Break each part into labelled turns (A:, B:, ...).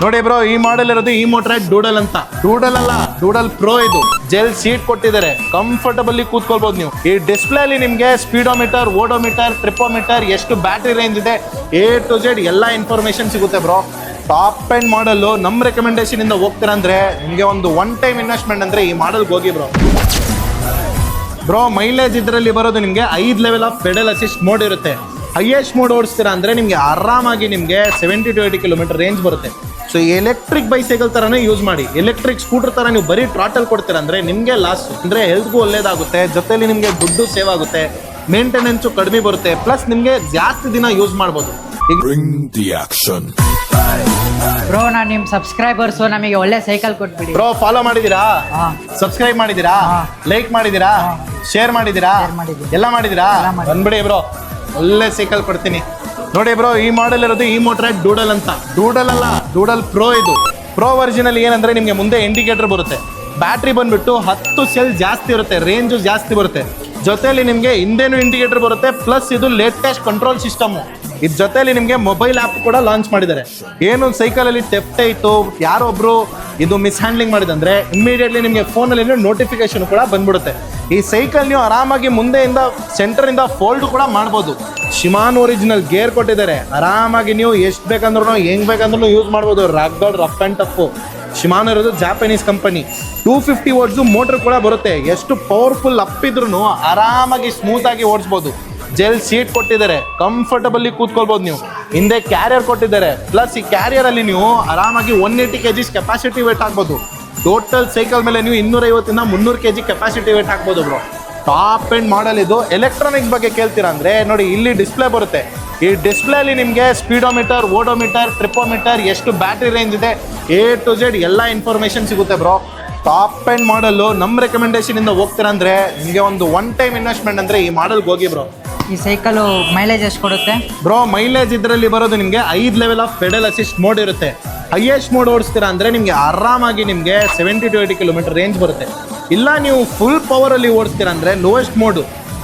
A: ನೋಡಿ ಬ್ರೋ, ಈ ಮಾಡೆಲ್ ಇರೋದು ಈ ಮೋಟ್ರಾಯ್ಡ್ ಡೂಡಲ್ ಅಂತ. ಡೂಡಲ್ ಅಲ್ಲ, ಡೂಡಲ್ ಪ್ರೋ. ಇದು ಜೆಲ್ ಸೀಟ್ ಕೊಟ್ಟಿದ್ದಾರೆ, ಕಂಫರ್ಟಬಲಿ ಕೂತ್ಕೊಳ್ಬಹುದು ನೀವು. ಈ ಡಿಸ್ಪ್ಲೇ ಅಲ್ಲಿ ನಿಮ್ಗೆ ಸ್ಪೀಡೋಮೀಟರ್, ಓಡೋಮೀಟರ್, ಟ್ರಿಪೋಮೀಟರ್, ಎಷ್ಟು ಬ್ಯಾಟ್ರಿ ರೇಂಜ್ ಇದೆ, A to Z ಎಲ್ಲ ಇನ್ಫಾರ್ಮೇಶನ್ ಸಿಗುತ್ತೆ ಬ್ರೋ. Top and model. ನಮ್ಮ ರೆಕಮೆಂಡೇಶನ್ ಇಂದ ಹೋಗ್ತೀರಾ ಅಂದ್ರೆ ನಿಮಗೆ ಒಂದು ಒನ್ ಟೈಮ್ ಇನ್ವೆಸ್ಟ್ಮೆಂಟ್ ಅಂದ್ರೆ ಈ ಮಾಡೆಲ್ ಹೋಗಿ ಬ್ರೋ. ಮೈಲೇಜ್ ಇದರಲ್ಲಿ ಬರೋದು ನಿಮಗೆ 5 level of pedal assist mode ಇರುತ್ತೆ. ಹೈಯೆಸ್ಟ್ ಮೋಡ್ ಓಡಿಸ್ತೀರಾ ಅಂದ್ರೆ ನಿಮಗೆ ಆರಾಮಾಗಿ ನಿಮಗೆ 70 to 80 ಕಿಲೋಮೀಟರ್ ರೇಂಜ್ ಬರುತ್ತೆ. ಸೊ ಎಲೆಕ್ಟ್ರಿಕ್ ಬೈಸೈಕಲ್ ತರನೇ ಯೂಸ್ ಮಾಡಿ. ಎಲೆಕ್ಟ್ರಿಕ್ ಸ್ಕೂಟರ್ ತರ ನೀವು ಬರೀ ಟ್ರಾಟಲ್ ಕೊಡ್ತೀರಾ ಅಂದ್ರೆ ನಿಮಗೆ ಲಾಸ್. ಅಂದ್ರೆ ಹೆಲ್ತ್ಗೂ ಒಳ್ಳೇದಾಗುತ್ತೆ, ಜೊತೆಲಿ ನಿಮಗೆ ದುಡ್ಡು ಸೇವ್ ಆಗುತ್ತೆ, ಮೇಂಟೆನೆನ್ಸು ಕಡಿಮೆ ಬರುತ್ತೆ, ಪ್ಲಸ್ ನಿಮಗೆ ಜಾಸ್ತಿ ದಿನ ಯೂಸ್ ಮಾಡ್ಬೋದು.
B: ಬ್ರೋ, ನಾನು ನಿಮ್ಮ ಸಬ್ಸ್ಕ್ರೈಬರ್ಸು, ನಮಗೆ ಒಳ್ಳೆ ಸೈಕಲ್ ಕೊಟ್ಬಿಡಿ
A: ಬ್ರೋ. ಫಾಲೋ ಮಾಡಿದೀರಾ, ಸಬ್ಸ್ಕ್ರೈಬ್ ಮಾಡಿದೀರಾ, ಲೈಕ್ ಮಾಡಿದೀರಾ, ಶೇರ್ ಮಾಡಿದೀರಾ, ಎಲ್ಲ ಮಾಡಿದೀರಾ? ಬಂದ್ಬಿಡಿ ಬ್ರೋ, ಒಳ್ಳೆ ಸೈಕಲ್ ಕೊಡ್ತೀನಿ. ನೋಡಿ ಬ್ರೋ, ಈ ಮಾಡೆಲ್ ಇರೋದು ಈ ಮೋಟ್ರಾಯ್ಡ್ ಡೂಡಲ್ ಅಂತ. ಡೂಡಲ್ ಅಲ್ಲ, ಡೂಡಲ್ ಪ್ರೋ. ಇದು ಪ್ರೋ ವರ್ಜನ್ ಅಲ್ಲಿ ಏನಂದ್ರೆ ನಿಮಗೆ ಮುಂದೆ ಇಂಡಿಕೇಟರ್ ಬರುತ್ತೆ, ಬ್ಯಾಟ್ರಿ ಬಂದ್ಬಿಟ್ಟು 10 ಸೆಲ್ ಜಾಸ್ತಿ ಇರುತ್ತೆ, ರೇಂಜು ಜಾಸ್ತಿ ಬರುತ್ತೆ, ಜೊತೆಲಿ ನಿಮಗೆ ಹಿಂದೆನೂ ಇಂಡಿಕೇಟರ್ ಬರುತ್ತೆ, ಪ್ಲಸ್ ಇದು ಲೇಟೆಸ್ಟ್ ಕಂಟ್ರೋಲ್ ಸಿಸ್ಟಮ್. ಇದ್ರ ಜೊತೆಲಿ ನಿಮಗೆ ಮೊಬೈಲ್ ಆ್ಯಪ್ ಕೂಡ ಲಾಂಚ್ ಮಾಡಿದ್ದಾರೆ. ಏನು ಸೈಕಲಲ್ಲಿ ಥೆಫ್ಟ್ ಆಯಿತು, ಯಾರೊಬ್ರು ಇದು ಮಿಸ್ ಹ್ಯಾಂಡ್ಲಿಂಗ್ ಮಾಡಿದಂದ್ರೆ ಇಮಿಡಿಯೇಟ್ಲಿ ನಿಮಗೆ ಫೋನಲ್ಲಿ ನೋಟಿಫಿಕೇಶನ್ ಕೂಡ ಬಂದ್ಬಿಡುತ್ತೆ. ಈ ಸೈಕಲ್ ನೀವು ಆರಾಮಾಗಿ ಮುಂದೆಯಿಂದ ಸೆಂಟರಿಂದ ಫೋಲ್ಡ್ ಕೂಡ ಮಾಡ್ಬೋದು. ಶಿಮಾನ್ ಒರಿಜಿನಲ್ ಗೇರ್ ಕೊಟ್ಟಿದ್ದಾರೆ, ಆರಾಮಾಗಿ ನೀವು ಎಷ್ಟು ಬೇಕಂದ್ರೂ ಹೆಂಗ್ ಬೇಕಂದ್ರೂ ಯೂಸ್ ಮಾಡ್ಬೋದು. ರಗ್ಗಡ್, ರಫ್ ಆ್ಯಂಡ್ ಟಫು. ಶಿಮಾನ್ ಇರೋದು ಜಾಪನೀಸ್ ಕಂಪನಿ. 250 ವಾಟ್ಸ್ ಮೋಟರ್ ಕೂಡ ಬರುತ್ತೆ. ಎಷ್ಟು ಪವರ್ಫುಲ್ ಅಪ್ಪಿದ್ರು ಆರಾಮಾಗಿ ಸ್ಮೂತ್ ಆಗಿ ಓಡಿಸ್ಬೋದು. ಜೆಲ್ ಸೀಟ್ ಕೊಟ್ಟಿದ್ದಾರೆ, ಕಂಫರ್ಟಬಲಿ ಕೂತ್ಕೊಳ್ಬೋದು ನೀವು. ಹಿಂದೆ ಕ್ಯಾರಿಯರ್ ಕೊಟ್ಟಿದ್ದಾರೆ, ಪ್ಲಸ್ ಈ ಕ್ಯಾರಿಯರ್ ಅಲ್ಲಿ ನೀವು ಆರಾಮಾಗಿ 180 kg ಕೆಪಾಸಿಟಿ ವೇಟ್ ಹಾಕ್ಬೋದು. ಟೋಟಲ್ ಸೈಕಲ್ ಮೇಲೆ ನೀವು 250 ಇಂದ 300 kg ಕೆಪಾಸಿಟಿ ವೇಟ್ ಹಾಕ್ಬೋದು ಬ್ರೋ. ಟಾಪ್ ಅಂಡ್ ಮಾಡೆಲ್ ಇದು. ಎಲೆಕ್ಟ್ರಾನಿಕ್ಸ್ ಬಗ್ಗೆ ಕೇಳ್ತೀರಾ ಅಂದ್ರೆ ನೋಡಿ, ಇಲ್ಲಿ ಡಿಸ್ಪ್ಲೇ ಬರುತ್ತೆ. ಈ ಡಿಸ್ಪ್ಲೇ ಅಲ್ಲಿ ನಿಮಗೆ ಸ್ಪೀಡೋಮೀಟರ್, ಓಡೋಮೀಟರ್, ಟ್ರಿಪೋಮೀಟರ್, ಎಷ್ಟು ಬ್ಯಾಟ್ರಿ ರೇಂಜ್ ಇದೆ, A to Z ಎಲ್ಲ ಇನ್ಫಾರ್ಮೇಶನ್ ಸಿಗುತ್ತೆ ಬ್ರೋ. Top and model. ನಮ್ಮ ರೆಕಮೆಂಡೇಶನ್ ಇಂದ ಹೋಗ್ತೀರಾ ಅಂದ್ರೆ ನಿಮಗೆ ಒಂದು ಒನ್ ಟೈಮ್ ಇನ್ವೆಸ್ಟ್ಮೆಂಟ್ ಅಂದ್ರೆ ಈ ಮಾಡೆಲ್ ಹೋಗಿ ಬ್ರೋ.
B: ಈ ಸೈಕಲ್ ಮೈಲೇಜ್ ಎಷ್ಟು ಕೊಡುತ್ತೆ
A: ಬ್ರೋ? ಮೈಲೇಜ್ ಇದರಲ್ಲಿ ಬರೋದು ನಿಮಗೆ 5 level of pedal assist mode ಇರುತ್ತೆ. ಹೈಯೆಸ್ಟ್ ಮೋಡ್ ಓಡಿಸ್ತೀರಾ ಅಂದ್ರೆ ನಿಮಗೆ ಆರಾಮಾಗಿ ನಿಮಗೆ 70 to 80 ಕಿಲೋಮೀಟರ್ ರೇಂಜ್ ಬರುತ್ತೆ. ಇಲ್ಲ ನೀವು ಫುಲ್ ಪವರ್ ಅಲ್ಲಿ ಓಡಿಸ್ತೀರಾ ಅಂದ್ರೆ ಲೋಯೆಸ್ಟ್ ಮೋಡ್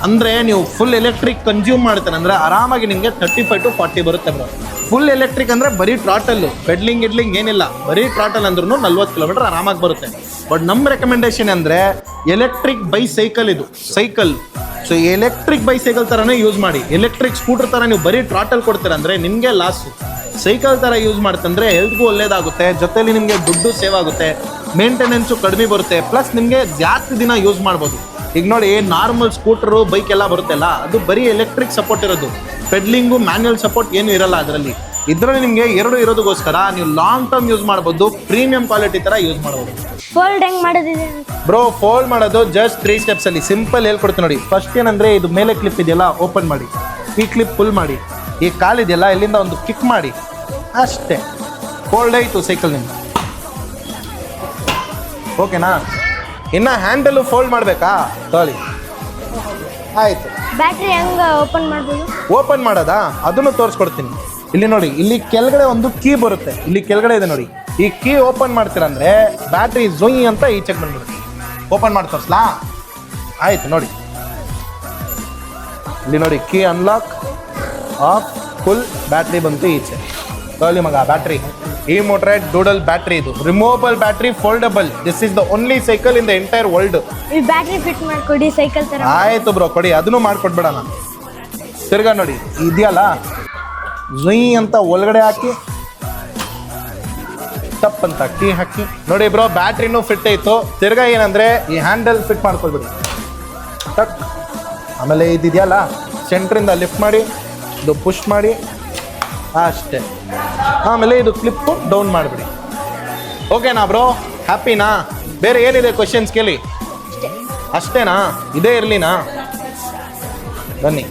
A: ಅಂದ್ರೆ ನೀವು ಫುಲ್ ಎಲೆಕ್ಟ್ರಿಕ್ ಕನ್ಸ್ಯೂಮ್ ಮಾಡ್ತೀರ ಅಂದ್ರೆ ಆರಾಮಾಗಿ ನಿಮಗೆ 35 to 40 ಬರುತ್ತೆ ಬ್ರೋ. ಫುಲ್ ಎಲೆಕ್ಟ್ರಿಕ್ ಅಂದ್ರೆ ಬರೀ ಟ್ರಾಟಲ್, ಪೆಡ್ಲಿಂಗ್ ಇಡ್ಲಿಂಗ್ ಏನಿಲ್ಲ, ಬರೀ ಟ್ರಾಟಲ್ ಅಂದ್ರೂ 40 ಕಿಲೋಮೀಟರ್ ಆರಾಮಾಗಿ ಬರುತ್ತೆ. ಬಟ್ ನಮ್ಮ ರೆಕಮೆಂಡೇಶನ್ ಅಂದ್ರೆ ಎಲೆಕ್ಟ್ರಿಕ್ ಬೈಸೈಕಲ್. ಇದು ಸೈಕಲ್. ಸೊ ಎಲೆಕ್ಟ್ರಿಕ್ ಬೈಸೈಕಲ್ ತರನೇ ಯೂಸ್ ಮಾಡಿ. ಎಲೆಕ್ಟ್ರಿಕ್ ಸ್ಕೂಟರ್ ತರ ನೀವು ಬರೀ ಟ್ರಾಟಲ್ ಕೊಡ್ತೀರ ಅಂದ್ರೆ ನಿಮಗೆ ಲಾಸ್. ಸೈಕಲ್ ತರ ಯೂಸ್ ಮಾಡ್ತಂದ್ರೆ ಹೆಲ್ತ್ಗೂ ಒಳ್ಳೇದಾಗುತ್ತೆ, ಜೊತೆಲಿ ನಿಮಗೆ ದುಡ್ಡು ಸೇವ್ ಆಗುತ್ತೆ, ಮೇಂಟೆನೆನ್ಸು ಕಡಿಮೆ ಬರುತ್ತೆ, ಪ್ಲಸ್ ನಿಮಗೆ ಜಾಸ್ತಿ ದಿನ ಯೂಸ್ ಮಾಡ್ಬೋದು. ಈಗ ನೋಡಿ, ನಾರ್ಮಲ್ ಸ್ಕೂಟರು, ಬೈಕ್ ಎಲ್ಲ ಬರುತ್ತಲ್ಲ, ಅದು ಬರೀ ಎಲೆಕ್ಟ್ರಿಕ್ ಸಪೋರ್ಟ್ ಇರೋದು, ಪೆಡ್ಲಿಂಗು ಮ್ಯಾನ್ಯಲ್ ಸಪೋರ್ಟ್ ಏನು ಇರಲ್ಲ ಅದರಲ್ಲಿ. ಇದರಲ್ಲಿ ನಿಮಗೆ 2 ಇರೋದಕ್ಕೋಸ್ಕರ ನೀವು ಲಾಂಗ್ ಟರ್ಮ್ ಯೂಸ್ ಮಾಡ್ಬೋದು, ಪ್ರೀಮಿಯಂ ಕ್ವಾಲಿಟಿ ತರ ಯೂಸ್ ಮಾಡ್ಬೋದು.
C: ಫೋಲ್ಡ್ ಹೆಂಗ್ ಮಾಡೋದಿದೆ
A: ಬ್ರೋ? ಫೋಲ್ಡ್ ಮಾಡೋದು ಜಸ್ಟ್ 3 ಸ್ಟೆಪ್ಸ್ ಅಲ್ಲಿ ಸಿಂಪಲ್ ಹೇಳ್ಕೊಡ್ತೀನಿ ನೋಡಿ. ಫಸ್ಟ್ ಏನಂದ್ರೆ ಇದು ಮೇಲೆ ಕ್ಲಿಪ್ ಇದೆಯಲ್ಲ, ಓಪನ್ ಮಾಡಿ, ಈ ಕ್ಲಿಪ್ ಫುಲ್ ಮಾಡಿ, ಈ ಕಾಲಿದೆಯಲ್ಲ ಇಲ್ಲಿಂದ ಒಂದು ಕಿಕ್ ಮಾಡಿ, ಅಷ್ಟೇ ಫೋಲ್ಡ್ ಆಯಿತು ಸೈಕಲ್ ನಿಮ್ಗೆ. ಓಕೆನಾ? ಇನ್ನು ಹ್ಯಾಂಡಲು ಫೋಲ್ಡ್ ಮಾಡಬೇಕಾ? ಸಾರಿ, ಆಯಿತು.
C: ಬ್ಯಾಟ್ರಿ ಹೆಂಗ ಓಪನ್ ಮಾಡ್ಬೋದು?
A: ಓಪನ್ ಮಾಡೋದಾ? ಅದನ್ನು ತೋರಿಸ್ಕೊಡ್ತೀನಿ. ಇಲ್ಲಿ ನೋಡಿ, ಇಲ್ಲಿ ಕೆಳಗಡೆ ಒಂದು ಕೀ ಬರುತ್ತೆ, ಇಲ್ಲಿ ಕೆಳಗಡೆ ಇದೆ ನೋಡಿ. ಈ ಕೀ ಓಪನ್ ಮಾಡ್ತೀರಂದ್ರೆ ಬ್ಯಾಟ್ರಿ ಝೊಯ್ ಅಂತ ಈಚೆಗೆ ಬಂದ್ಬಿಡುತ್ತೆ. ಓಪನ್ ಮಾಡಿ ತೋರಿಸ್ಲಾ? ಆಯ್ತು ನೋಡಿ, ಇಲ್ಲಿ ನೋಡಿ, key unlock, of, full, battery ಬಂತು ಈಚೆ. ತಗೊಳ್ಳಿ ಮಗ ಬ್ಯಾಟ್ರಿ. ಈ ಮೋಟ್ರಾಯ್ಡ್ ಡೂಡಲ್ ಬ್ಯಾಟ್ರಿ. ಇದು removable battery, foldable. This is the only cycle in the entire world.
C: ಈ ಬ್ಯಾಟ್ರಿ ಫಿಟ್ ಮಾಡ್ಕೊಡಿ ಸೈಕಲ್ ತರ.
A: ಆಯ್ತು ಬ್ರೋ, ಕೊಡಿ, ಅದನ್ನು ಮಾಡ್ಕೊಡ್ಬೇಡ. ನಾನು ತಿರ್ಗಾ ನೋಡಿ, ಇದೆಯಲ್ಲ, ಝುಯ್ ಅಂತ ಒಳಗಡೆ ಹಾಕಿ ಟಪ್ ಅಂತ ಕೀ ಹಾಕಿ ನೋಡಿ ಬ್ರೋ, ಬ್ಯಾಟ್ರಿನೂ ಫಿಟ್ ಆಯಿತು. ತಿರ್ಗಾ ಏನಂದ್ರೆ ಈ ಹ್ಯಾಂಡಲ್ ಫಿಟ್ ಮಾಡ್ಕೊಳ್ಬಿಡಿ, ಟಕ್. ಆಮೇಲೆ ಇದೆಯಲ್ಲ, ಸೆಂಟ್ರಿಂದ ಲಿಫ್ಟ್ ಮಾಡಿ, ಇದು ಪುಷ್ ಮಾಡಿ, ಅಷ್ಟೇ. ಆಮೇಲೆ ಇದು ಕ್ಲಿಪ್ಪು ಡೌನ್ ಮಾಡಿಬಿಡಿ. ಓಕೆನಾ ಬ್ರೋ? ಹ್ಯಾಪಿನಾ? ಬೇರೆ ಏನಿದೆ ಕ್ವಶನ್ಸ್ ಕೇಳಿ? ಅಷ್ಟೇನಾ? ಇದೇ ಇರಲಿನಾ? ಬನ್ನಿ.